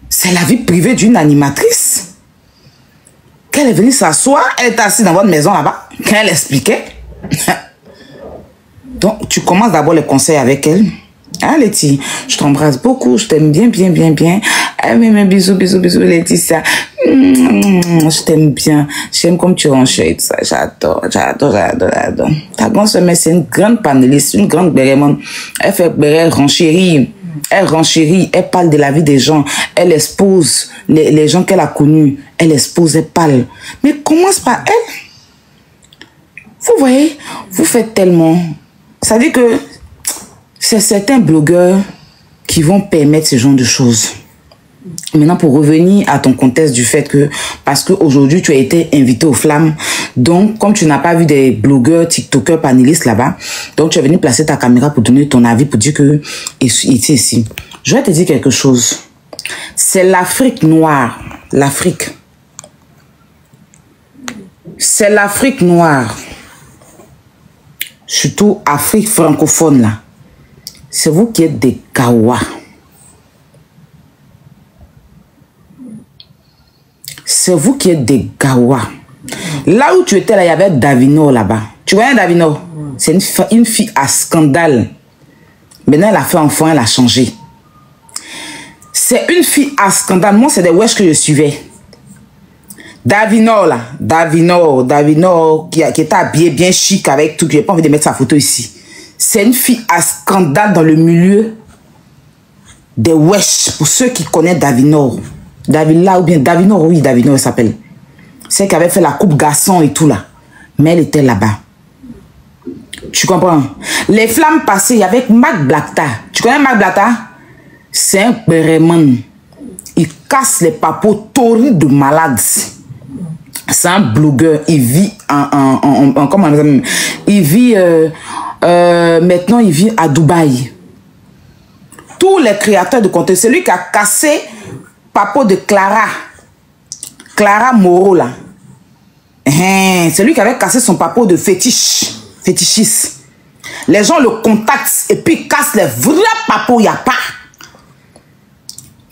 C'est la vie privée d'une animatrice. Qu'elle est venue s'asseoir, elle est assise dans votre maison là-bas, quand elle expliquait. Donc, tu commences d'abord les conseils avec elle. Ah, Letty, je t'embrasse beaucoup, je t'aime bien, bien, bien, bien. Ah, mais bisous, bisous, bisous, Laetitia. Je t'aime bien. J'aime comme tu renchères et tout ça. J'adore, j'adore, j'adore, j'adore. Ta grande soeur, c'est une grande panéliste, une grande bérémone. Elle fait elle renchérit. Elle renchérit, elle parle de la vie des gens. Elle expose les gens qu'elle a connus. Elle expose, elle parle. Mais commence par elle. Vous voyez, vous faites tellement. Ça veut dire que c'est certains blogueurs qui vont permettre ce genre de choses. Maintenant, pour revenir à ton contexte du fait que, parce qu'aujourd'hui, tu as été invité aux Flammes, donc, comme tu n'as pas vu des blogueurs, tiktokers, panélistes là-bas, donc tu es venu placer ta caméra pour donner ton avis, pour dire que, il était ici. Je vais te dire quelque chose. C'est l'Afrique noire. L'Afrique. C'est l'Afrique noire. Surtout Afrique francophone, là. C'est vous qui êtes des Kawa. C'est vous qui êtes des Gawa. Là où tu étais, là, il y avait Davino là-bas. Tu vois Davino? C'est une fille à scandale. Maintenant, elle a fait enfant, elle a changé. C'est une fille à scandale. Moi, c'est des wesh que je suivais. Davino, là. Davino, qui était habillé bien chic avec tout. Je n'ai pas envie de mettre sa photo ici. C'est une fille à scandale dans le milieu des wesh. Pour ceux qui connaissent Davino. Davila ou bien Davino, oui, Davino, elle s'appelle. C'est qui avait fait la coupe garçon et tout là. Mais elle était là-bas. Tu comprends? Les Flammes passées, il y avait Mac Blackta. Tu connais Mac Blackta? C'est un bérémon. Il casse les papos torrides de malades. C'est un blogueur. Il vit comment on appelle? Il vit maintenant il vit à Dubaï. Tous les créateurs de contenu, c'est lui qui a cassé papo de Clara Moreau là. C'est lui qui avait cassé son papo de fétichiste. Les gens le contactent et puis cassent les vrais papos, il n'y a pas.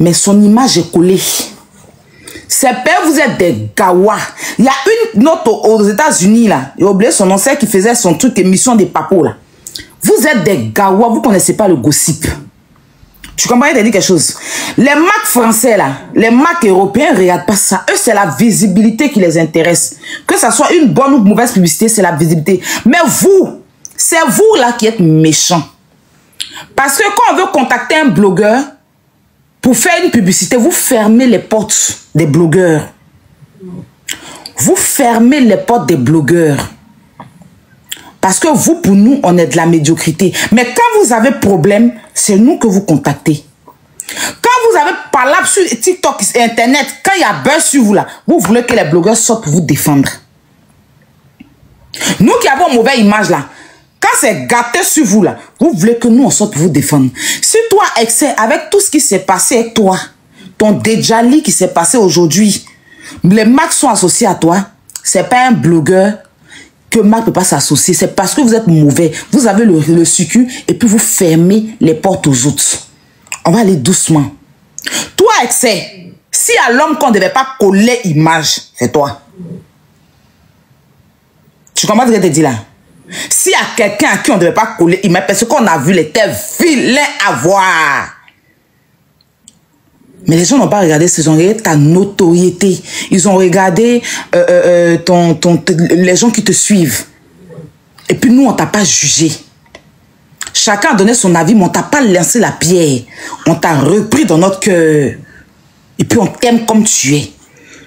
Mais son image est collée. C'est père, vous êtes des Gawa. Il y a une autre aux États-Unis là. J'ai oublié son nom, c'est qui faisait son truc émission des papos là. Vous êtes des Gawa, vous ne connaissez pas le gossip. Tu comprends, je te dis quelque chose. Les marques français là, les marques européennes ne regardent pas ça. Eux, c'est la visibilité qui les intéresse. Que ça soit une bonne ou mauvaise publicité, c'est la visibilité. Mais vous, c'est vous là qui êtes méchants. Parce que quand on veut contacter un blogueur pour faire une publicité, vous fermez les portes des blogueurs. Vous fermez les portes des blogueurs. Parce que vous, pour nous, on est de la médiocrité. Mais quand vous avez problème, c'est nous que vous contactez. Quand vous avez parlé sur TikTok et Internet, quand il y a buzz sur vous là, vous voulez que les blogueurs sortent pour vous défendre. Nous qui avons une mauvaise image là, quand c'est gâté sur vous là, vous voulez que nous on sorte pour vous défendre. Si toi, excès, avec tout ce qui s'est passé avec toi, ton Dejali qui s'est passé aujourd'hui, les marques sont associés à toi, c'est pas un blogueur que Marc ne peut pas s'associer, c'est parce que vous êtes mauvais. Vous avez le succu et puis vous fermez les portes aux autres. On va aller doucement. Toi, excès, si à l'homme qu'on ne devait pas coller image, c'est toi. Tu comprends ce que je te dis là? Si à quelqu'un à qui on ne devait pas coller image, parce qu'on a vu les tels vilains à voir. Mais les gens n'ont pas regardé, ils ont regardé ta notoriété. Ils ont regardé les gens qui te suivent. Et puis nous, on ne t'a pas jugé. Chacun a donné son avis, mais on ne t'a pas lancé la pierre. On t'a repris dans notre cœur. Et puis on t'aime comme tu es.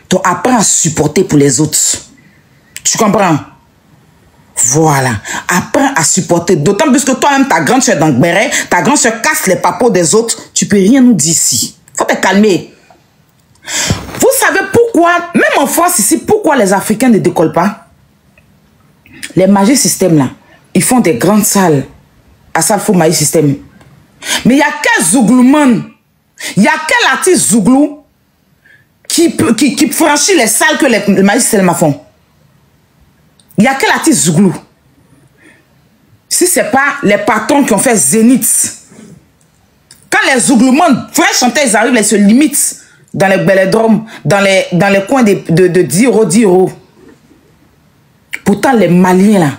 Donc apprends à supporter pour les autres. Tu comprends? Voilà. Apprends à supporter. D'autant plus que toi-même, ta grande soeur dans le béret, ta grande soeur casse les papos des autres. Tu ne peux rien nous dire ici. Faut te calmer. Vous savez pourquoi, même en France ici, pourquoi les Africains ne décollent pas? Les Magic System là, ils font des grandes salles. À ça, il faut Magic System. Mais il y a quel Zouglouman? Il y a quel artiste Zouglou qui franchit les salles que les Magic System font? Il y a quel artiste Zouglou? Si ce n'est pas les patrons qui ont fait Zénith. Quand les zouglouements, vrais chanteurs, ils arrivent, ils se limitent dans les bélodromes, dans les coins de 10 euros, 10 euros. Pourtant, les Maliens, là,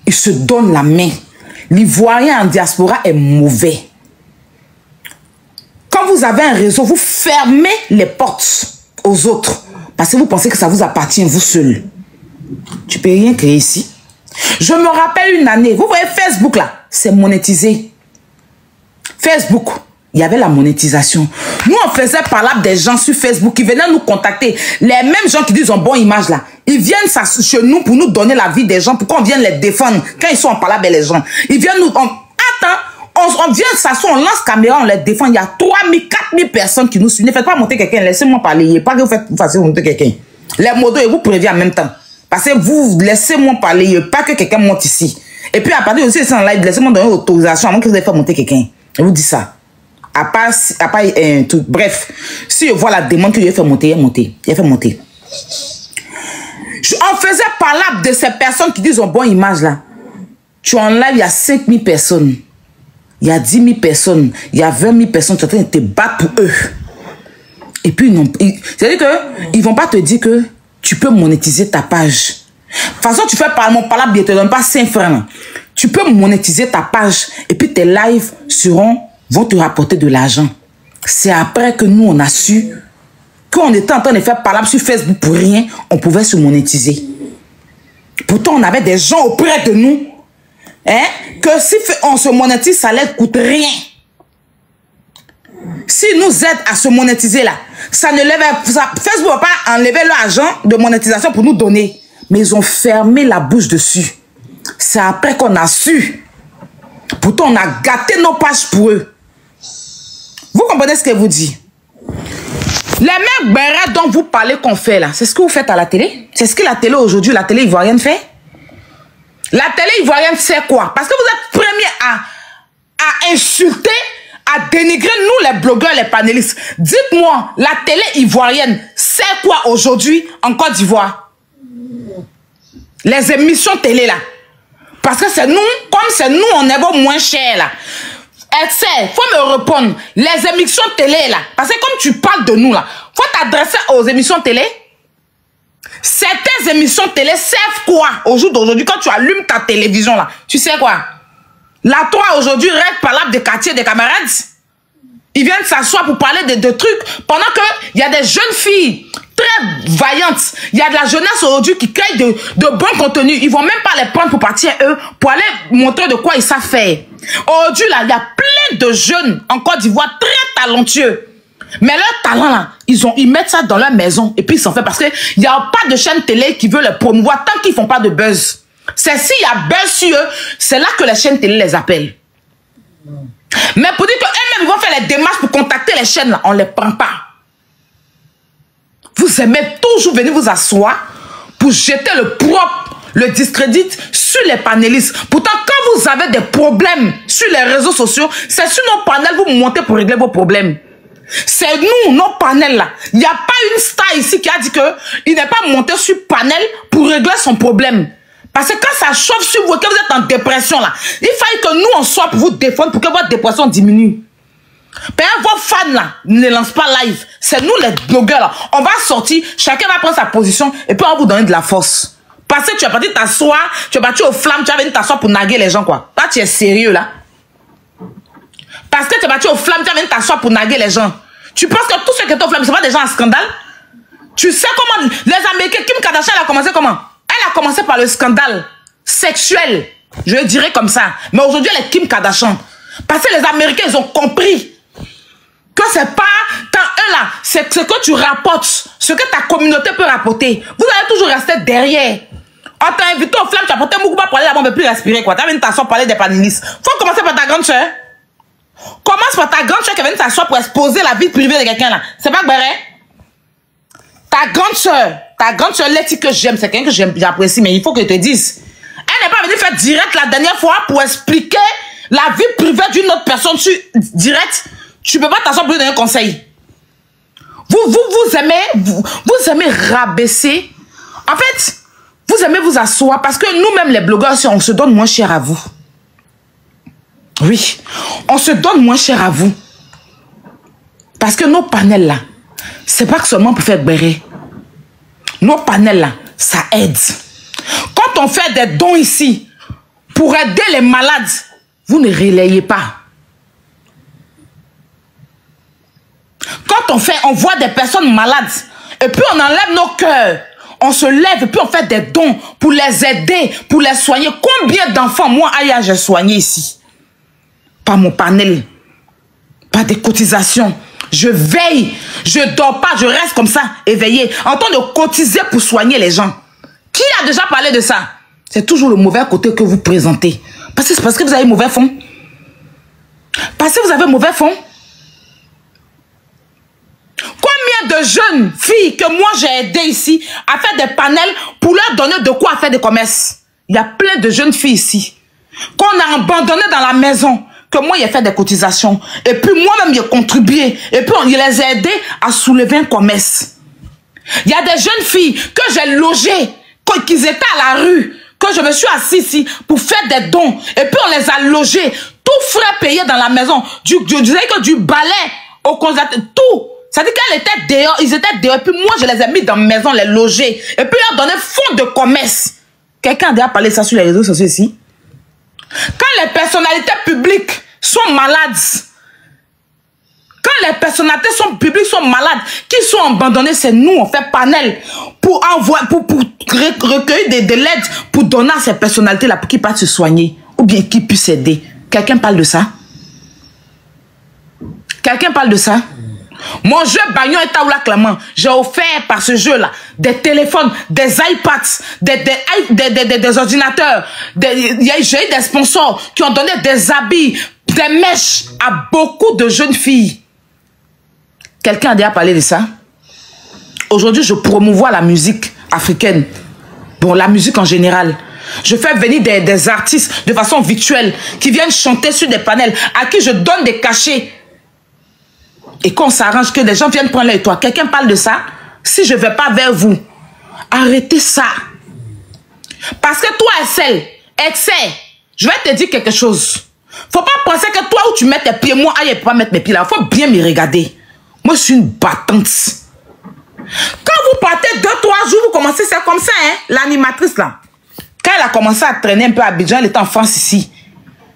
ils se donnent la main. L'Ivoirien en diaspora est mauvais. Quand vous avez un réseau, vous fermez les portes aux autres. Parce que vous pensez que ça vous appartient, vous seul. Tu peux rien créer ici. Je me rappelle une année. Vous voyez Facebook là, c'est monétisé. Facebook, il y avait la monétisation. Nous, on faisait parler des gens sur Facebook qui venaient nous contacter. Les mêmes gens qui disent en bonne image là, ils viennent chez nous pour nous donner la vie des gens, pour qu'on vienne les défendre quand ils sont en parlant avec les gens. Ils viennent nous... Attends, on vient s'asseoir, on lance caméra, on les défend. Il y a 3000, 4000 personnes qui nous suivent. Ne faites pas monter quelqu'un, laissez-moi parler. Il n'y a pas que vous fassiez monter quelqu'un. Les modos, et vous préviennent en même temps. Parce que vous, laissez-moi parler. Il n'y a pas que quelqu'un monte ici. Et puis, à partir de ici, en live, laissez-moi donner l'autorisation avant que vous ayez fait monter quelqu'un. Je vous dis ça. À part tout. Bref, si je vois la demande que je vais faire monter, il fait monter. On faisait parler de ces personnes qui disent en bonne image là. Tu en live, il y a 5000 personnes. Il y a 10 000 personnes. Il y a 20 000 personnes qui sont en train de te battre pour eux. Et puis, c'est-à-dire qu'ils ne vont pas te dire que tu peux monétiser ta page. De toute façon, tu fais mon parlable, ils ne te donnent pas 5 francs. Tu peux monétiser ta page. Et puis, tes lives vont te rapporter de l'argent. C'est après que nous, on a su qu'on était en train de faire parlable sur Facebook pour rien, on pouvait se monétiser. Pourtant, on avait des gens auprès de nous. Hein, que si on se monétise, ça ne coûte rien. S'ils nous aident à se monétiser là, Facebook ne va pas enlever l'argent de monétisation pour nous donner. Mais ils ont fermé la bouche dessus. C'est après qu'on a su. Pourtant, on a gâté nos pages pour eux. Vous comprenez ce que je vous dis? Les mêmes bérets dont vous parlez qu'on fait là, c'est ce que vous faites à la télé? C'est ce que la télé aujourd'hui, la télé ivoirienne fait? La télé ivoirienne, c'est quoi? Parce que vous êtes premiers à insulter, à dénigrer nous, les blogueurs, les panélistes. Dites-moi, la télé ivoirienne, c'est quoi aujourd'hui en Côte d'Ivoire? Les émissions télé, là. Parce que c'est nous, comme c'est nous, on est bon moins cher, là. Il faut me répondre. Les émissions télé, là. Parce que comme tu parles de nous, là, faut t'adresser aux émissions télé. Certaines émissions télé servent quoi au jour d'aujourd'hui quand tu allumes ta télévision là? Tu sais quoi? La toi aujourd'hui règle par là des quartiers, des camarades. Ils viennent s'asseoir pour parler de trucs pendant qu'il y a des jeunes filles très vaillantes. Il y a de la jeunesse aujourd'hui qui crée de bons contenus. Ils vont même pas les prendre pour partir eux, pour aller montrer de quoi ils savent faire. Aujourd'hui là, il y a plein de jeunes en Côte d'Ivoire très talentueux. Mais leur talent là, ils mettent ça dans leur maison et puis ils s'en font parce qu'il n'y a pas de chaîne télé qui veut les promouvoir tant qu'ils font pas de buzz. C'est s'il y a buzz sur eux, c'est là que les chaînes télé les appellent. Mais pour dire qu'eux-mêmes vont faire les démarches pour contacter les chaînes là, on ne les prend pas. Vous aimez toujours venir vous asseoir pour jeter le discrédit sur les panélistes. Pourtant, quand vous avez des problèmes sur les réseaux sociaux, c'est sur nos panels vous montez pour régler vos problèmes. C'est nous, nos panels là. Il n'y a pas une star ici qui a dit qu'il n'est pas monté sur panel pour régler son problème. Parce que quand ça chauffe sur vous, que vous êtes en dépression là, il faille que nous on soit pour vous défendre pour que votre dépression diminue. Père, vos fans là ne lancent pas live. C'est nous les blogueurs là. On va sortir, chacun va prendre sa position et puis on va vous donner de la force. Parce que tu es parti t'asseoir, tu es parti aux flammes, tu vas venir t'asseoir pour naguer les gens quoi. Là tu es sérieux là. Parce que tu es parti aux flammes, tu vas venir t'asseoir pour naguer les gens. Tu penses que tous ceux qui étaient aux flammes, ce sont pas des gens en scandale? Tu sais comment les Américains, Kim Kardashian, elle a commencé comment? Elle a commencé par le scandale sexuel. Je le dirais comme ça. Mais aujourd'hui, elle est Kim Kardashian. Parce que les Américains, ils ont compris que c'est pas tant eux là, c'est ce que tu rapportes, ce que ta communauté peut rapporter. Vous allez toujours rester derrière. On t'a invité aux flammes, tu as porté beaucoup pour aller là-bas, on ne peut plus respirer quoi. Tu as venu t'asseoir pour parler des panélistes. Faut commencer par ta grande soeur. Commence par ta grande soeur qui vient t'asseoir pour exposer la vie privée de quelqu'un là. C'est pas vrai? Ta grande soeur Letty que j'aime, c'est quelqu'un que j'apprécie, mais il faut que je te dise. Elle n'est pas venue faire direct la dernière fois pour expliquer la vie privée d'une autre personne sur direct. Tu peux pas t'asseoir pour lui donner un conseil. Vous aimez rabaisser. En fait, vous aimez vous asseoir parce que nous-mêmes les blogueurs, on se donne moins cher à vous. Oui, on se donne moins cher à vous. Parce que nos panels là, c'est pas que seulement pour faire bérer. Nos panels là, ça aide. Quand on fait des dons ici, pour aider les malades, vous ne relayez pas. Quand on voit des personnes malades, et puis on enlève nos cœurs, on se lève et puis on fait des dons pour les aider, pour les soigner. Combien d'enfants, moi, Aya, j'ai soigné ici? Pas mon panel, pas des cotisations. Je veille, je dors pas, je reste comme ça, éveillé, en train de cotiser pour soigner les gens. Qui a déjà parlé de ça? C'est toujours le mauvais côté que vous présentez. Parce que vous avez mauvais fond. Parce que vous avez mauvais fond. Combien de jeunes filles que moi j'ai aidé ici à faire des panels pour leur donner de quoi faire des commerces? Il y a plein de jeunes filles ici qu'on a abandonnées dans la maison, que moi j'ai fait des cotisations. Et puis moi-même j'ai contribué. Et puis on les a aidées à soulever un commerce. Il y a des jeunes filles que j'ai logées, qu'ils étaient à la rue, que je me suis assis ici pour faire des dons. Et puis on les a logées, tout frais payé dans la maison. Je disais que du balai au congélateur, tout. Ça dit qu'elles étaient dehors, ils étaient dehors. Et puis moi, je les ai mis dans ma maison, les loger. Et puis leur donner fonds de commerce. Quelqu'un a déjà parlé de ça sur les réseaux sociaux ici. Quand les personnalités publiques sont malades, quand les personnalités publiques sont malades, qui sont abandonnées, c'est nous, on fait panel pour recueillir de l'aide pour donner à ces personnalités-là pour qu'ils partent se soigner ou bien qu'ils puissent aider. Quelqu'un parle de ça? Quelqu'un parle de ça? Mon jeu Bagnon et Taoula Clément, j'ai offert par ce jeu-là des téléphones, des iPads, des ordinateurs. J'ai eu des sponsors qui ont donné des habits, des mèches à beaucoup de jeunes filles. Quelqu'un a déjà parlé de ça? Aujourd'hui, je promouvois la musique africaine. Bon, la musique en général. Je fais venir des artistes de façon virtuelle qui viennent chanter sur des panels, à qui je donne des cachets. Et qu'on s'arrange que les gens viennent prendre les toits. Quelqu'un parle de ça? Si je ne vais pas vers vous, arrêtez ça. Parce que toi, excès, je vais te dire quelque chose. Faut pas penser que toi où tu mets tes pieds, moi, je ne peux pas mettre mes pieds là. Il faut bien me regarder. Moi, je suis une battante. Quand vous partez 2-3 jours, vous commencez, c'est comme ça, hein, l'animatrice là. Quand elle a commencé à traîner un peu à Abidjan, elle était en France ici.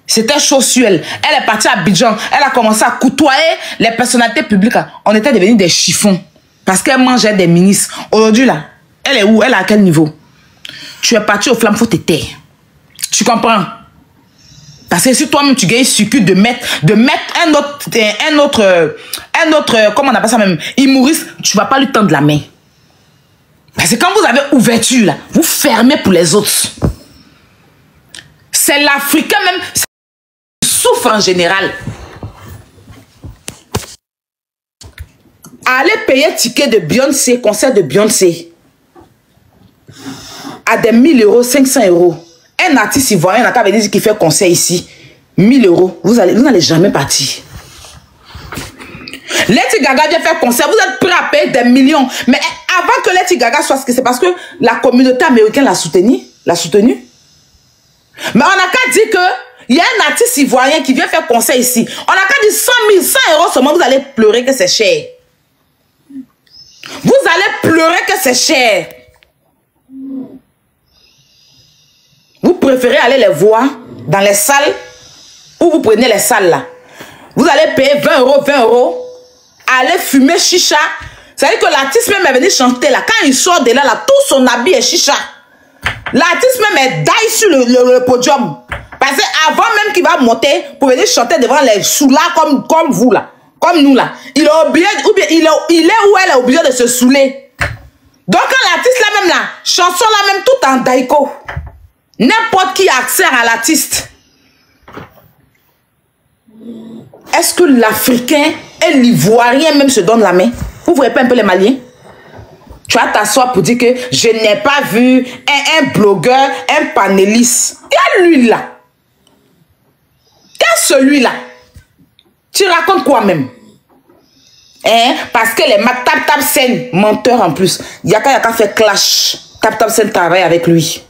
C'était chaud sur elle. Elle est partie à Abidjan. Elle a commencé à côtoyer les personnalités publiques. On était devenus des chiffons. Parce qu'elle mangeait des ministres. Aujourd'hui, là, elle est où? Elle est à quel niveau? Tu es parti aux flammes, il faut te taire. Tu comprends? Parce que si toi-même, tu gagnes circuit de mettre un autre, comment on appelle ça même, humoriste, tu ne vas pas lui tendre la main. Parce que quand vous avez ouverture, là, vous fermez pour les autres. C'est l'Africain même souffre en général. Allez payer ticket de Beyoncé, concert de Beyoncé à des 1000 €, 500 €. Un artiste ivoirien n'a qu'à venir dire qu'il fait concert ici. 1000 €. Vous n'allez jamais partir. Lady Gaga vient faire concert. Vous êtes prêts à payer des millions. Mais avant que Lady Gaga soit ce que c'est, parce que la communauté américaine l'a soutenu. Mais on n'a qu'à dire qu'il y a un artiste ivoirien qui vient faire concert ici. On n'a qu'à dire 100 000, 100 € seulement. Vous allez pleurer que c'est cher. Vous allez pleurer que c'est cher. Vous préférez aller les voir dans les salles où vous prenez les salles là. Vous allez payer 20 €, 20 €. Aller fumer chicha. C'est-à-dire que l'artiste même est venu chanter là. Quand il sort de là, tout son habit est chicha. L'artiste même est daille sur le podium. Parce qu'avant même qu'il va monter pour venir chanter devant les soulards comme vous là. Comme nous là. Il est obligé, ou bien il est où elle est obligée de se saouler. Donc quand l'artiste là même là, chanson là même tout en daïko. N'importe qui a accès à l'artiste. Est-ce que l'Africain et l'Ivoirien même se donnent la main? Vous voyez pas un peu les Maliens? Tu vas t'asseoir pour dire que je n'ai pas vu un blogueur, un panéliste. Il y a lui là. Il y a celui-là. Tu racontes quoi même? Hein? Parce que les Tap Sen, menteur en plus. Yaka fait clash. Tap Sen travaille avec lui.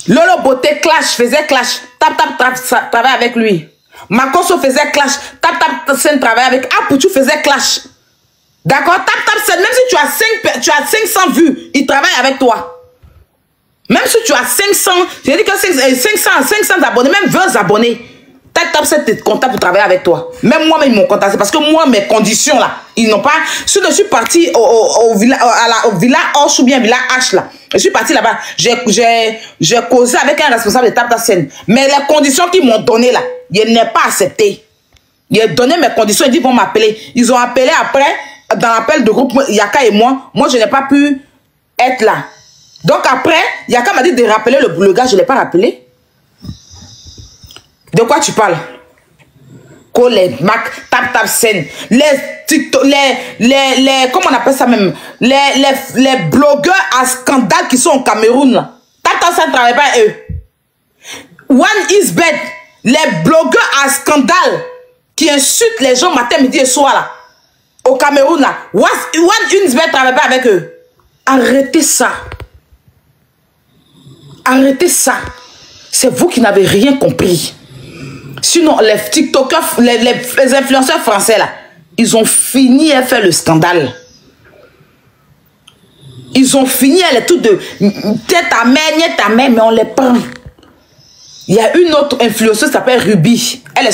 Lolo Beauté clash, faisait clash. Tap travaille avec lui. Makoso faisait clash. Tap Sen travaillait avec Apoutou faisait clash. D'accord? Tap Sen, même si tu as 500 vues, il travaille avec toi. Même si tu as 500, j'ai dit que 500 abonnés, même 20 abonnés, Tap Sen te contacte pour travailler avec toi. Même moi, ils m'ont contacté parce que moi, mes conditions là, ils n'ont pas. Si je suis parti au villa Hoche ou bien Villa H là, je suis parti là-bas, j'ai causé avec un responsable de Tap Sen. Mais les conditions qu'ils m'ont données là, ils n'ont pas accepté. Ils ont donné mes conditions, ils disent vont m'appeler. Ils ont appelé après, dans l'appel de groupe, Yaka et moi je n'ai pas pu être là. Donc après, Yaka m'a dit de rappeler le gars, je ne l'ai pas rappelé. De quoi tu parles? Les Mac, Tap Sen, les TikTok, comment on appelle ça même? Les blogueurs à scandale qui sont au Cameroun là. Tap Sen ne travaille pas eux. One is bad. Les blogueurs à scandale qui insultent les gens matin, midi et soir là. Au Cameroun là. One is bad ne travaille pas avec eux. Arrêtez ça. Arrêtez ça. C'est vous qui n'avez rien compris. Sinon, les TikTokers, les influenceurs français, là, ils ont fini à faire le scandale. Ils ont fini à les tout de ta mère, mais on les prend. Il y a une autre influenceuse qui s'appelle Ruby. Elle est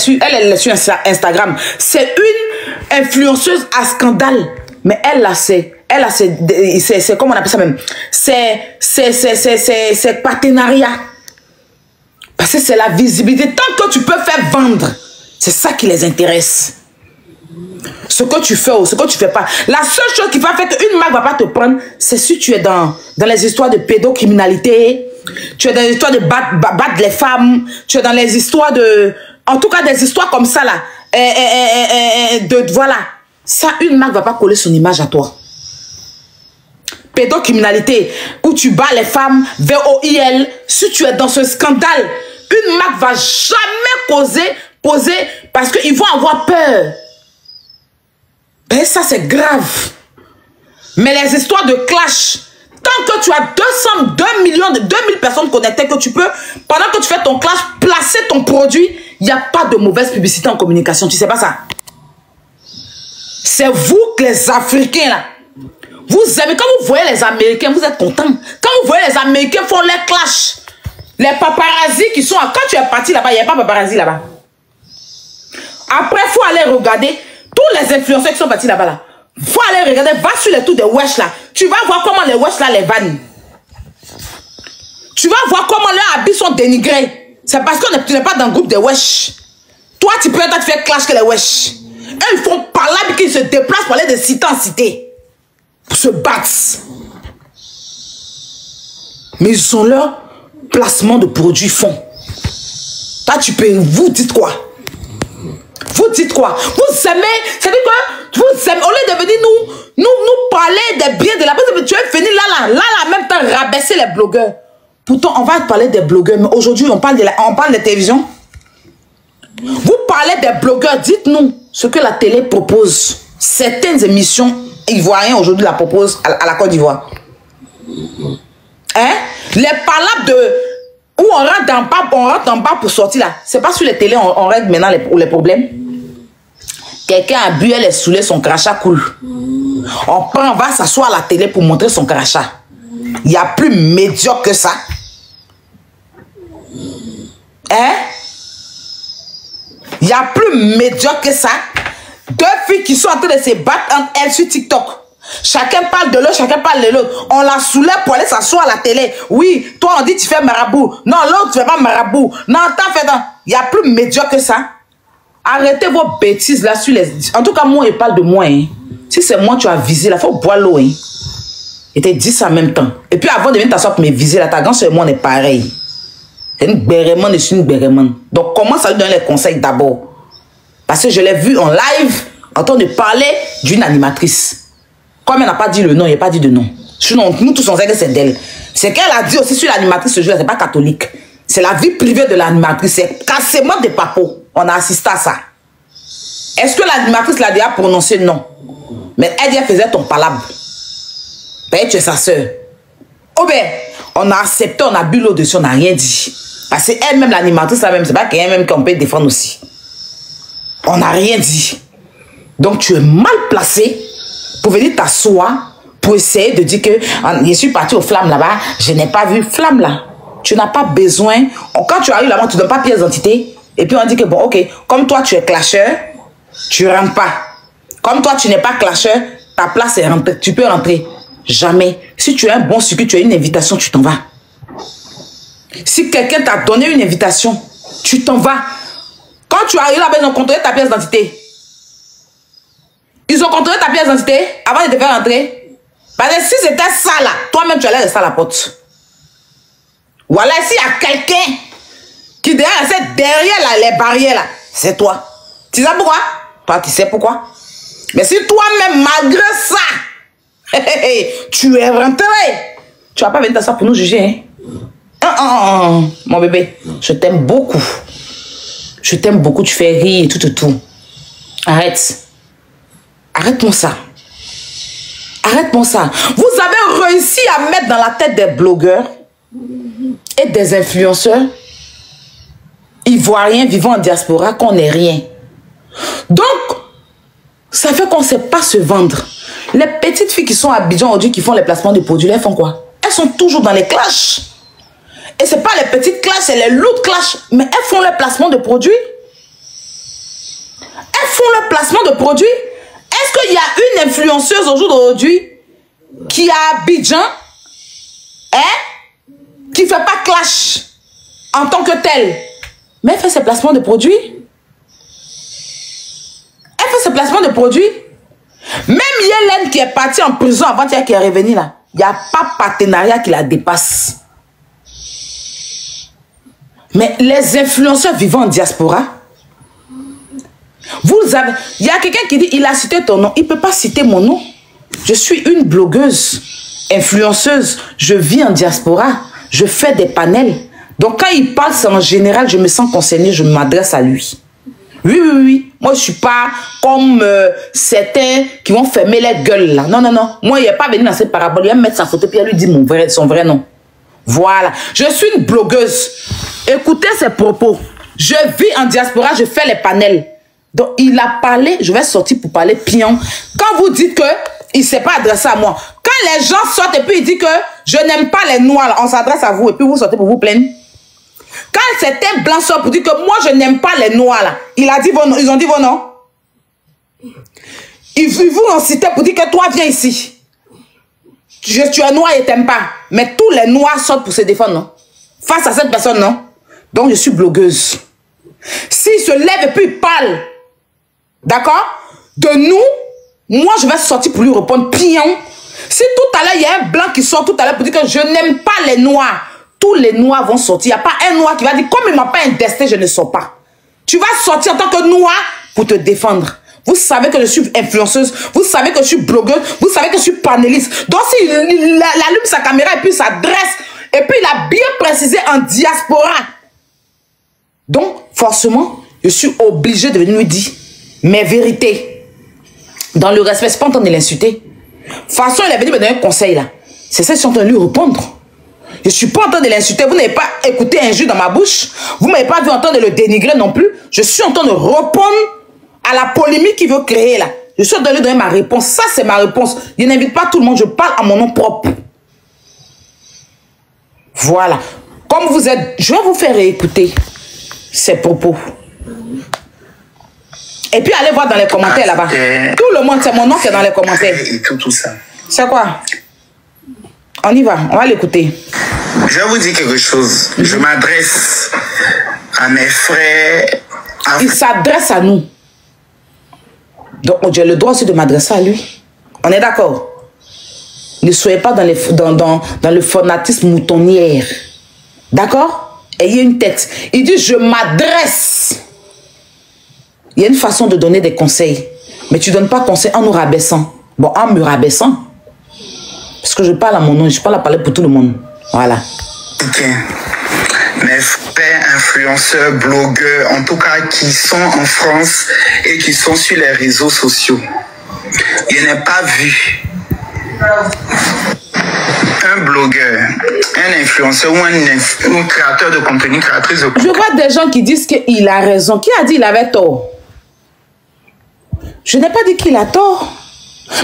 sur Instagram. C'est une influenceuse à scandale. Mais elle a c'est comment on appelle ça même? C'est partenariat. Parce que c'est la visibilité. Tant que tu peux faire vendre, c'est ça qui les intéresse. Ce que tu fais ou ce que tu fais pas. La seule chose qui va faire qu'une marque ne va pas te prendre, c'est si tu es dans les histoires de pédocriminalité, tu es dans les histoires de battre les femmes, tu es dans les histoires de... En tout cas, des histoires comme ça, là. Voilà. Ça, une marque ne va pas coller son image à toi. Pédocriminalité, où tu bats les femmes, VOIL, si tu es dans ce scandale, une marque va jamais poser parce qu'ils vont avoir peur. Et ça, c'est grave. Mais les histoires de clash, tant que tu as 2000 personnes connectées, que tu peux, pendant que tu fais ton clash, placer ton produit, il n'y a pas de mauvaise publicité en communication. Tu sais pas ça? C'est vous, les Africains, là. Vous aimez, quand vous voyez les Américains, vous êtes contents. Quand vous voyez les Américains font les clashs, les paparazzis qui sont... Quand tu es parti là-bas, il n'y a pas de paparazzi là-bas. Après, il faut aller regarder tous les influenceurs qui sont partis là-bas. Là. Il faut aller regarder, va sur les tours des wesh là. Tu vas voir comment les wesh là les vannent. Tu vas voir comment leurs habits sont dénigrés. C'est parce que tu n'es pas dans le groupe des wesh. Toi, tu peux être faire clash que les wesh. Eux, ils font par là qu'ils se déplacent pour aller de cité en cité. Pour se battre. Mais ils sont leur placement de produits fond. Toi, tu peux... Vous dites quoi? Vous dites quoi? Vous aimez... C'est-à-dire que vous aimez... Au lieu de venir nous parler des biens de la personne, tu es venu là, en même temps, rabaisser les blogueurs. Pourtant, on va parler des blogueurs, mais aujourd'hui, on parle de télévision. Vous parlez des blogueurs, dites-nous ce que la télé propose. Certaines émissions ivoiriennes aujourd'hui la proposent à la Côte d'Ivoire. Hein? Les palabres de... Où on rentre en bas pour sortir là. C'est pas sur les télés on règle maintenant les problèmes. Quelqu'un a bu, elle est saoulée, son crachat coule. On va s'asseoir à la télé pour montrer son crachat. Il y a plus médiocre que ça. Hein? Il y a plus médiocre que ça. Deux filles qui sont en train de se battre entre elles sur TikTok. Chacun parle de l'autre, chacun parle de l'autre. On la soulève pour aller s'asseoir à la télé. Oui, toi on dit tu fais marabout. Non, l'autre tu fais pas marabout. Non, t'as fait dans... Il y a plus médiocre que ça. Arrêtez vos bêtises là sur les... En tout cas, moi, il parle de moi. Hein. Si c'est moi, tu as visé là, faut boire l'eau. Hein. Et t'es dit ça en même temps. Et puis avant de venir t'asseoir pour me viser là, ta grande sur moi, on est pareil. C'est une bérémane et c'est une bérémane. Donc commence à lui donner les conseils d'abord. Parce que je l'ai vu en live, en train de parler d'une animatrice. Comme elle n'a pas dit le nom, il n'a pas dit de nom. Sinon, nous tous on sait que c'est d'elle. C'est qu'elle a dit aussi sur l'animatrice ce jour-là, c'est pas catholique. C'est la vie privée de l'animatrice. C'est cassement de papo. On a assisté à ça. Est-ce que l'animatrice l'a déjà prononcé? Non. Mais elle dit, elle faisait ton palabre. Ben, tu es sa soeur. Oh ben, on a accepté, on a bu l'eau dessus, on n'a rien dit. Parce qu'elle-même, l'animatrice, c'est pas qu'elle-même qu'on peut défendre aussi. On n'a rien dit. Donc tu es mal placé pour venir t'asseoir, pour essayer de dire que je suis parti aux flammes là-bas, je n'ai pas vu flamme là. Tu n'as pas besoin. Quand tu arrives là-bas, tu ne donnes pas pièce d'identité. Et puis on dit que bon, ok, comme toi tu es clasheur, tu rentres pas. Comme toi tu n'es pas clasheur, ta place est rentrée. Tu peux rentrer. Jamais. Si tu as un bon circuit, tu as une invitation, tu t'en vas. Si quelqu'un t'a donné une invitation, tu t'en vas. Quand tu arrives là-bas, ils ont contrôlé ta pièce d'identité. Ils ont contrôlé ta pièce d'identité avant de te faire rentrer. Parce que si c'était ça là, toi-même tu allais rester à la porte. Voilà, s'il y a quelqu'un qui derrière là, les barrières là, c'est toi. Tu sais pourquoi? Toi, tu sais pourquoi? Mais si toi-même, malgré ça, tu es rentré, tu vas pas venir t'asseoir pour nous juger. Hein? Mon bébé, je t'aime beaucoup. Je t'aime beaucoup, tu fais rire, tout. Arrête. Arrête-moi ça. Arrête-moi ça. Vous avez réussi à mettre dans la tête des blogueurs et des influenceurs ivoiriens vivant en diaspora qu'on n'est rien. Donc, ça fait qu'on ne sait pas se vendre. Les petites filles qui sont à Abidjan aujourd'hui, qui font les placements de produits, elles font quoi? Elles sont toujours dans les clashs. Et ce n'est pas les petites clashs, c'est les lourdes clashs. Mais elles font le placement de produits. Elles font le placement de produits. Est-ce qu'il y a une influenceuse aujourd'hui qui est à Abidjan, qui ne fait pas clash en tant que telle, mais elle fait ses placements de produits? Elle fait ses placements de produits. Même Yélène qui est partie en prison avant-hier qui est revenue là, il n'y a pas partenariat qui la dépasse. Mais les influenceurs vivant en diaspora, vous avez... Il y a quelqu'un qui dit, il a cité ton nom. Il ne peut pas citer mon nom. Je suis une blogueuse, influenceuse. Je vis en diaspora. Je fais des panels. Donc quand il parle, c'est en général, je me sens concernée, je m'adresse à lui. Oui. Moi, je ne suis pas comme certains qui vont fermer les gueules là. Non. Moi, il n'est pas venu dans cette parabole. Il va mettre sa photo puis il lui dit son vrai nom. Voilà. Je suis une blogueuse. Écoutez ses propos. Je vis en diaspora, je fais les panels. Donc, il a parlé, je vais sortir pour parler pion. Quand vous dites que il ne s'est pas adressé à moi, quand les gens sortent et puis il dit que je n'aime pas les noirs, là, on s'adresse à vous et puis vous sortez pour vous plaindre. Quand certains blancs sortent pour dire que moi je n'aime pas les noirs, là, il a dit vos noms, ils ont dit vos noms. Ils vous ont cité pour dire que toi viens ici. Tu es noir et t'aimes pas. Mais tous les noirs sortent pour se défendre, non? Face à cette personne, non? Donc je suis blogueuse. S'il se lève et puis il parle, d'accord, de nous, moi je vais sortir pour lui répondre pion. Si tout à l'heure il y a un blanc qui sort tout à l'heure pour dire que je n'aime pas les noirs, tous les noirs vont sortir. Il n'y a pas un noir qui va dire comme il ne m'a pas indesté, je ne sors pas. Tu vas sortir en tant que noir pour te défendre. Vous savez que je suis influenceuse, vous savez que je suis blogueuse, vous savez que je suis panéliste. Donc s'il allume sa caméra et puis il s'adresse, et puis il a bien précisé en diaspora. Donc forcément, je suis obligée de venir lui dire mes vérités. Dans le respect, c'est pas en train de l'insulter. De toute façon, il est venu me donner un conseil là. C'est ça que je suis en train de lui répondre. Je ne suis pas en train de l'insulter. Vous n'avez pas écouté un jus dans ma bouche. Vous ne m'avez pas vu en train de le dénigrer non plus. Je suis en train de répondre à la polémique qu'il veut créer là. Je suis en train de lui donner ma réponse. Ça, c'est ma réponse. Je n'invite pas tout le monde. Je parle à mon nom propre. Voilà. Comme vous êtes... Je vais vous faire réécouter ces propos. Et puis, allez voir dans les commentaires là-bas. Tout le monde, c'est mon nom qui est dans les commentaires. Et tout ça. C'est quoi? On y va, on va l'écouter. Je vais vous dire quelque chose. Je m'adresse à mes frères. Il s'adresse à nous. Donc, j'ai le droit aussi de m'adresser à lui. On est d'accord? Ne soyez pas dans le fanatisme moutonnière. D'accord? Ayez une tête. Il dit, je m'adresse. Il y a une façon de donner des conseils. Mais tu ne donnes pas conseil en nous rabaissant. Bon, en me rabaissant. Parce que je parle à mon nom, je parle à parler pour tout le monde. Voilà. Ok. Mes frères influenceurs, blogueurs, en tout cas qui sont en France et qui sont sur les réseaux sociaux. Je n'ai pas vu un blogueur, un influenceur ou un créateur de contenu, créatrice de contenu. Je vois des gens qui disent qu'il a raison. Qui a dit qu'il avait tort? Je n'ai pas dit qu'il a tort.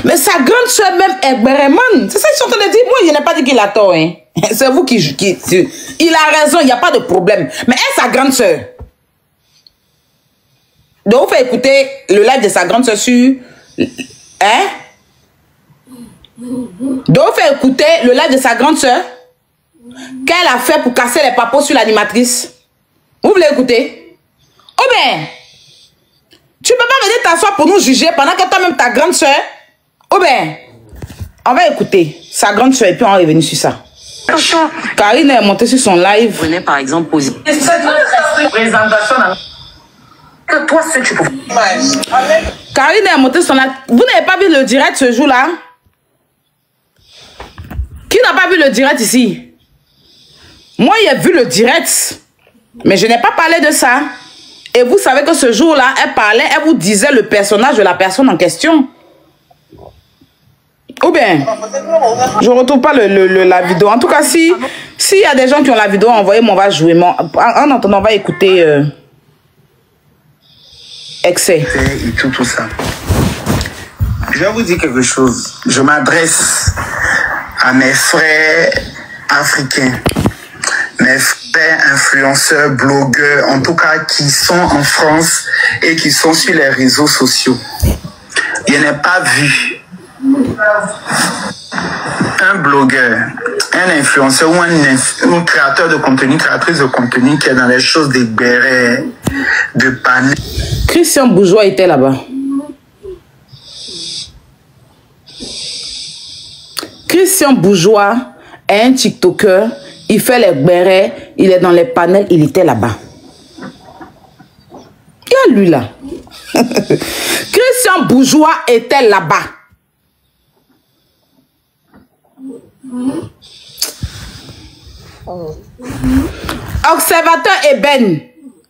Mais sa grande soeur même est Bereman. C'est ça qu'ils sont en train de dire. Moi, je n'ai pas dit qu'il a tort. Hein. C'est vous qui... Il a raison, il n'y a pas de problème. Mais elle, sa grande soeur. Donc, vous faites écouter le live de sa grande soeur sur... Hein? Donc, vous faites écouter le live de sa grande soeur qu'elle a fait pour casser les papos sur l'animatrice. Vous voulez écouter? Oh ben, tu peux pas venir t'asseoir pour nous juger pendant que toi-même ta grande soeur. Oh ben, on va écouter sa grande soeur et puis on va revenir sur ça. Karine est montée sur son live. Venez par exemple poser. Présentation que toi ce que tu peux. Karine est montée sur son live. Vous n'avez pas vu le direct ce jour-là? Qui n'a pas vu le direct ici? Moi, j'ai vu le direct, mais je n'ai pas parlé de ça. Et vous savez que ce jour-là, elle parlait, elle vous disait le personnage de la personne en question. Ou bien, je ne retrouve pas la vidéo. En tout cas, s'il y a des gens qui ont la vidéo, envoyez-moi, on va jouer. En attendant, on va écouter Excès. Et tout ça. Je vais vous dire quelque chose. Je m'adresse à mes frères africains, mes frères influenceurs, blogueurs, en tout cas qui sont en France et qui sont sur les réseaux sociaux. Je n'ai pas vu un blogueur, un influenceur ou un créateur de contenu, créatrice de contenu qui est dans les choses des bérets, de panneaux. Christian Bourgeois était là-bas. Christian Bourgeois est un TikToker. Il fait les bérets, il est dans les panels, il était là-bas. Il y a lui là. Christian Bourgeois était là-bas. Observateur Eben,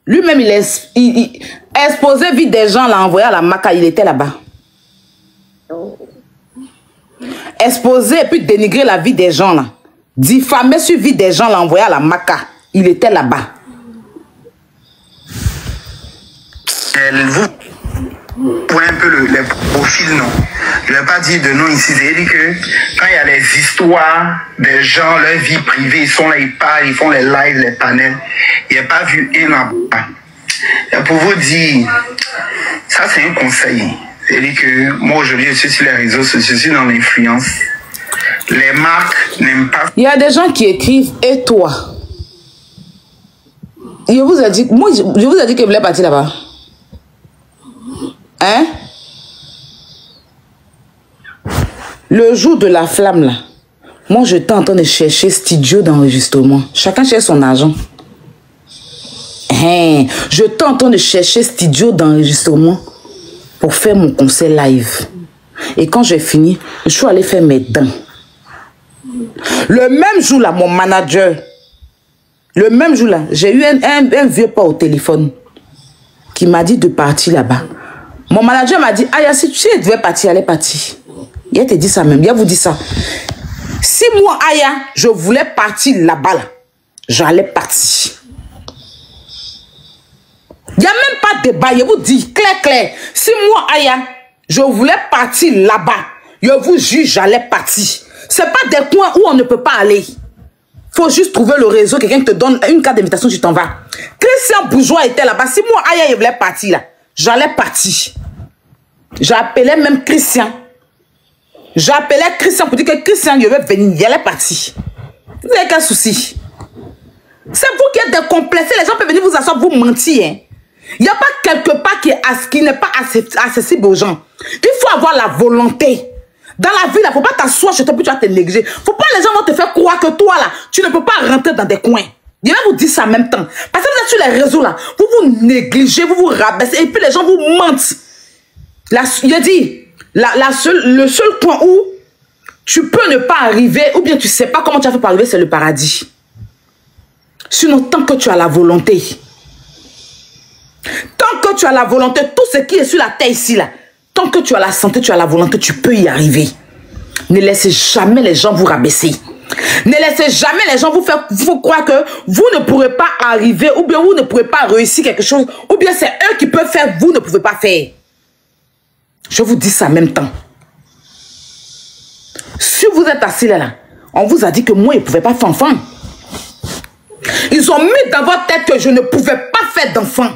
lui-même il exposé vite des gens, l'a envoyé à la Maca, il était là-bas. Exposer et puis dénigrer la vie des gens là. Diffamer sur vie des gens, l'a envoyé à la Maca. Il était là-bas. Vous voyez un peu les profils, non. Je ne vais pas dire de nom ici. C'est-à-dire que quand il y a les histoires des gens, leur vie privée, ils sont là, ils parlent, ils font les lives, les panels. Il n'y a pas vu un là-bas. Et pour vous dire, ça c'est un conseil. C'est-à-dire que moi aujourd'hui je suis sur les réseaux sociaux, je suis dans l'influence. Les marques n'aiment pas. Il y a des gens qui écrivent et toi. Je vous ai dit, moi je vous ai dit que je voulais partir là-bas. Hein? Le jour de la flamme là, moi j'étais en train de chercher studio d'enregistrement. Chacun cherche son argent. Hein? J'étais en train de chercher studio d'enregistrement pour faire mon concert live. Et quand j'ai fini, je suis allé faire mes dents. Le même jour là, mon manager, le même jour là, j'ai eu un vieux pas au téléphone qui m'a dit de partir là-bas. Mon manager m'a dit, Aya, si tu devais partir, allez partir. Il te dit ça même, il vous dit ça. Si moi, Aya, je voulais partir là-bas, là, j'allais partir. Il n'y a même pas de débat, je vous dis, clair. Si moi, Aya, je voulais partir là-bas, je vous jure, j'allais partir. Ce n'est pas des coins où on ne peut pas aller. Il faut juste trouver le réseau, quelqu'un te donne une carte d'invitation, tu t'en vas. Christian Bourgeois était là-bas. Si moi, Aya, je voulais partir là, j'allais partir. J'appelais même Christian. J'appelais Christian pour dire que Christian, je vais venir, il allait partir. Vous avez quel souci? C'est vous qui êtes décomplexés. Les gens peuvent venir vous asseoir, vous mentir. Hein? Il n'y a pas quelque part qui n'est pas accessible aux gens. Il faut avoir la volonté. Dans la vie, il ne faut pas t'asseoir chez toi puis tu vas te négliger. Il ne faut pas les gens vont te faire croire que toi, là, tu ne peux pas rentrer dans des coins. Je vais vous dire ça en même temps. Parce que vous êtes sur les réseaux, là, vous vous négligez, vous vous rabaissez, et puis les gens vous mentent. Je dis, le seul point où tu peux ne pas arriver, ou bien tu ne sais pas comment tu as fait pour arriver, c'est le paradis. Sinon, tant que tu as la volonté, tant que tu as la volonté, tout ce qui est sur la terre ici, là, tant que tu as la santé, tu as la volonté, tu peux y arriver. Ne laissez jamais les gens vous rabaisser. Ne laissez jamais les gens vous croire que vous ne pourrez pas arriver, ou bien vous ne pourrez pas réussir quelque chose, ou bien c'est eux qui peuvent faire, vous ne pouvez pas faire. Je vous dis ça en même temps. Si vous êtes assis là, on vous a dit que moi, je ne pouvais pas faire enfant. Ils ont mis dans votre tête que je ne pouvais pas faire d'enfant.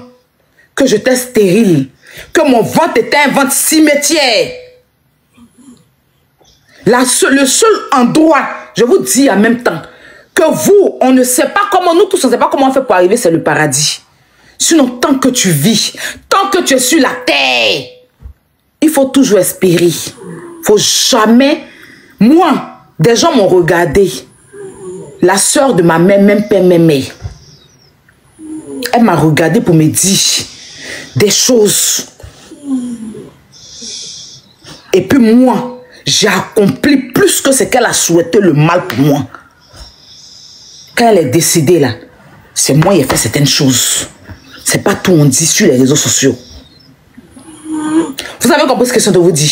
Que j'étais stérile. Que mon ventre était un ventre cimetière. Le seul endroit, je vous dis en même temps, que vous, on ne sait pas comment, nous tous, on ne sait pas comment on fait pour arriver, c'est le paradis. Sinon, tant que tu vis, tant que tu es sur la terre, il faut toujours espérer. Il ne faut jamais... Moi, des gens m'ont regardé. La sœur de ma mère, même père, même mère. Elle m'a regardé pour me dire des choses. Et puis moi, j'ai accompli plus que ce qu'elle a souhaité le mal pour moi. Quand elle est décédée là, c'est moi qui ai fait certaines choses. C'est pas tout on dit sur les réseaux sociaux. Vous avez compris ce que je viens de vous dire?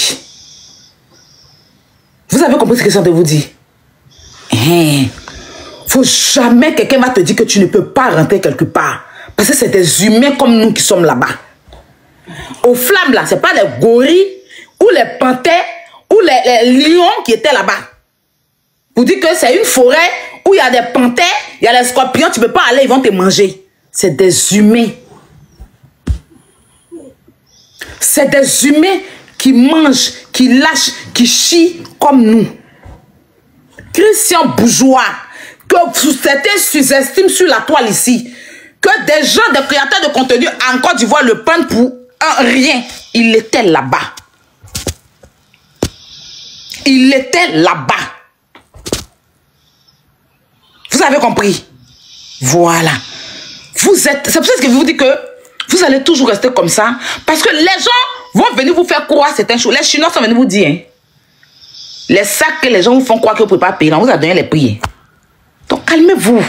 Vous avez compris ce que je viens de vous dire? Faut jamais quelqu'un va te dire que tu ne peux pas rentrer quelque part. Parce que c'est des humains comme nous qui sommes là-bas. Aux flammes là, c'est pas les gorilles ou les panthères ou les lions qui étaient là-bas. Vous dites que c'est une forêt où il y a des panthères, il y a les scorpions, tu ne peux pas aller, ils vont te manger. C'est des humains. C'est des humains qui mangent, qui lâchent, qui chient comme nous. Christian Bourgeois, que certains sous-estiment sur la toile ici, que des gens, des créateurs de contenu en Côte d'Ivoire le prennent pour un rien. Il était là-bas. Il était là-bas. Vous avez compris? Voilà. Vous êtes... C'est pour ça que je vous dis que vous allez toujours rester comme ça. Parce que les gens vont venir vous faire croire certaines choses. Les Chinois sont venus vous dire. Hein, les sacs que les gens vous font croire que vous ne pouvez pas payer. On vous a donné les prix. Donc calmez-vous.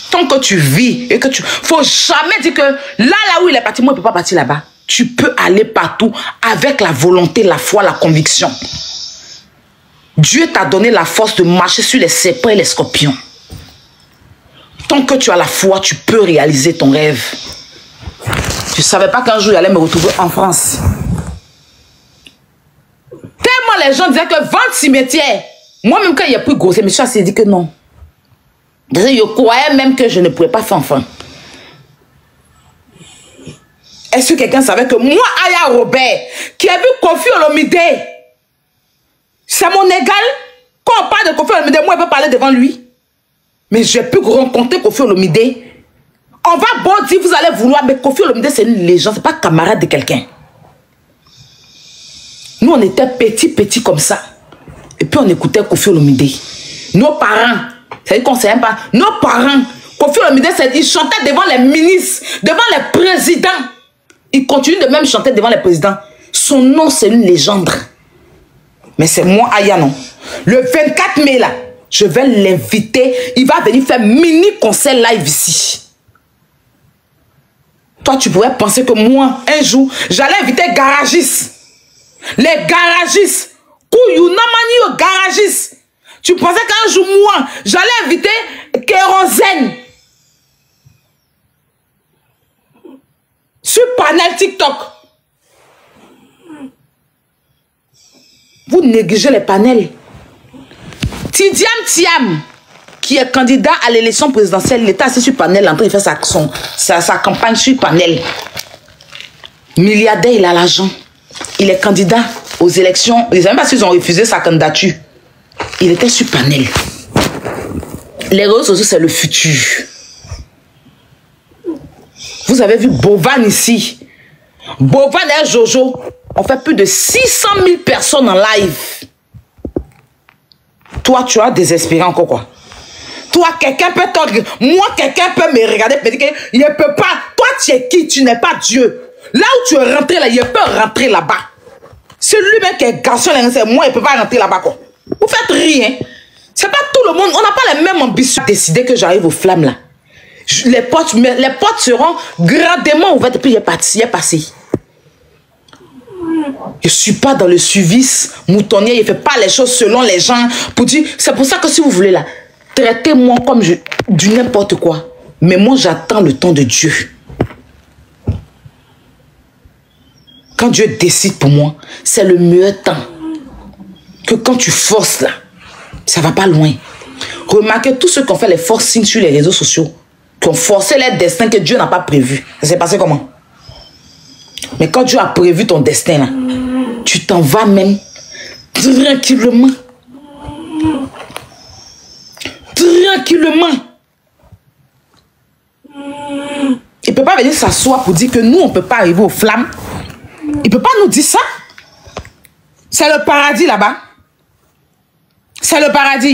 Tant que tu vis et que tu... Faut jamais dire que là où il est parti, moi je ne peux pas partir là-bas. Tu peux aller partout avec la volonté, la foi, la conviction. Dieu t'a donné la force de marcher sur les serpents et les scorpions. Tant que tu as la foi, tu peux réaliser ton rêve. Je ne savais pas qu'un jour, il allait me retrouver en France. Tellement les gens disaient que vendre cimetière. Moi-même, quand il y a plus gros, c'est monsieur s'est dit que non. Je croyais même que je ne pourrais pas faire enfant. Est-ce que quelqu'un savait que moi, Aya Robert, qui a vu Kofi Olomide, c'est mon égal? Quand on parle de Kofi Olomide, moi, je peux parler devant lui. Mais j'ai pu rencontrer Kofi Olomide. On va bon dire, vous allez vouloir, mais Kofi Olomide, c'est une légende, c'est pas camarade de quelqu'un. Nous, on était petits comme ça. Et puis, on écoutait Kofi Olomide. Nos parents, c'est-à-dire qu'on ne sait pas, nos parents, Kofi Olomide, ils chantaient devant les ministres, devant les présidents. Ils continuent de même chanter devant les présidents. Son nom, c'est une légende. Mais c'est moi, Aya, non. Le 24 mai, là, je vais l'inviter. Il va venir faire mini-concert live ici. Toi, tu pourrais penser que moi, un jour, j'allais inviter Garagis. Les Garagis. Kouyunamani Garagis. Tu pensais qu'un jour, moi, j'allais inviter Kérosène. Sur panel TikTok. Vous négligez les panels. Tidiam Thiam, qui est candidat à l'élection présidentielle, il était assis sur panel en train de faire sa campagne sur panel. Milliardaire, il a l'argent. Il est candidat aux élections. Ils ne savent même pas s'ils ont refusé sa candidature. Il était sur panel. Les réseaux sociaux, c'est le futur. Vous avez vu Bovan ici. Bovan et Jojo ont fait plus de 600 000 personnes en live. Toi, tu as désespéré encore quoi? Toi, quelqu'un peut t'entendre. Moi, quelqu'un peut me regarder et me dire qu'il ne peut pas. Toi, tu es qui? Tu n'es pas Dieu. Là où tu es rentré, là, il peut rentrer là-bas. C'est lui-même qui est garçon, moi, il ne peut pas rentrer là-bas quoi. Vous faites rien. C'est pas tout le monde. On n'a pas les mêmes ambitions. Décider que j'arrive aux flammes là. Les portes seront grandement ouvertes. Et puis il est passé. Je ne suis pas dans le suivi moutonnier. Je ne fais pas les choses selon les gens. Pour dire, c'est pour ça que si vous voulez là, traitez-moi comme du n'importe quoi. Mais moi, j'attends le temps de Dieu. Quand Dieu décide pour moi, c'est le meilleur temps. Que quand tu forces là, ça va pas loin. Remarquez tous ceux qui ont fait les forcings sur les réseaux sociaux, qui ont forcé leur destin que Dieu n'a pas prévu. Ça s'est passé comment? Mais quand Dieu a prévu ton destin là, tu t'en vas même tranquillement. Tranquillement. Il ne peut pas venir s'asseoir pour dire que nous, on ne peut pas arriver aux flammes. Il ne peut pas nous dire ça. C'est le paradis là-bas. C'est le paradis.